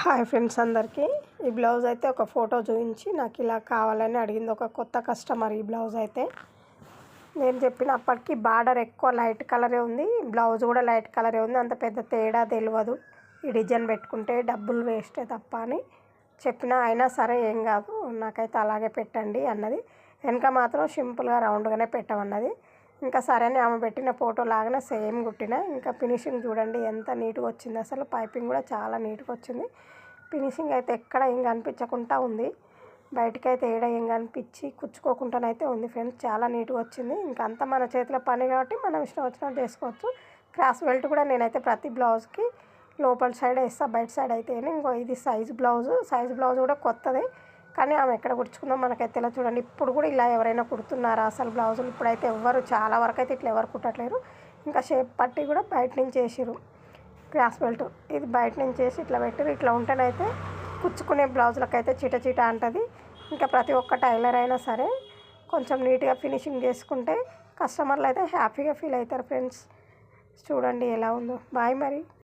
Hi friends అందరికీ ఈ blouse అయితే ఒక ఫోటో చూపించి నాకు ఇలా కావాలని అడిగింది ఒక కొత్త కస్టమర్. ఈ బ్లౌజ్ అయితే నేను చెప్పినప్పటికీ బార్డర్ ఎక్కువ లైట్ కలరే ఉంది, బ్లౌజ్ కూడా లైట్ కలరే ఉంది, అంత పెద్ద తేడా తెలియదు. ఈ డిజైన్ పెట్టుకుంటే డబ్బులు వేస్టే తప్ప అని చెప్పినా, అయినా సరే ఏం కాదు నాకైతే అలాగే పెట్టండి అన్నది. వెనక మాత్రం సింపుల్గా రౌండ్గానే పెట్టమన్నది. ఇంకా సరే అని ఆమె పెట్టిన ఫోటో లాగానే సేమ్ కుట్టిన. ఇంకా ఫినిషింగ్ చూడండి ఎంత నీట్గా వచ్చింది, అసలు పైపింగ్ కూడా చాలా నీట్గా వచ్చింది. ఫినిషింగ్ అయితే ఎక్కడ ఏం కనిపించకుండా ఉంది, బయటకైతే ఏడ ఏం కనిపించి కుచ్చుకోకుండానైతే ఉంది ఫ్రెండ్స్. చాలా నీట్గా వచ్చింది. ఇంకా అంతా మన చేతిలో పని కాబట్టి మనం ఇష్టం వచ్చినట్టు చేసుకోవచ్చు. క్రాస్ బెల్ట్ కూడా నేనైతే ప్రతి బ్లౌజ్కి లోపల సైడ్ వేస్తా, బయట సైడ్ అయితే ఇంకో ఇది సైజ్ బ్లౌజ్ కూడా కొత్తది, కానీ ఆమె ఎక్కడ కుడుచుకుందో మనకైతే ఇలా చూడండి. ఇప్పుడు కూడా ఇలా ఎవరైనా కుడుతున్నారా అసలు బ్లౌజులు? ఇప్పుడైతే ఎవ్వరు, చాలా వరకు అయితే ఇట్లా ఎవరు కుట్టట్లేరు. ఇంకా షేప్ పట్టి కూడా బయట నుంచి వేసిరు. క్రాస్ బెల్ట్ ఇది బయట నుంచి వేసి ఇట్లా పెట్టారు. ఇట్లా ఉంటేనైతే కుచ్చుకునే బ్లౌజులకైతే చీట అంటది. ఇంకా ప్రతి ఒక్క టైలర్ అయినా సరే కొంచెం నీట్గా ఫినిషింగ్ చేసుకుంటే కస్టమర్లు అయితే హ్యాపీగా ఫీల్ అవుతారు ఫ్రెండ్స్. చూడండి ఎలా ఉందో. బాయ్ మరి.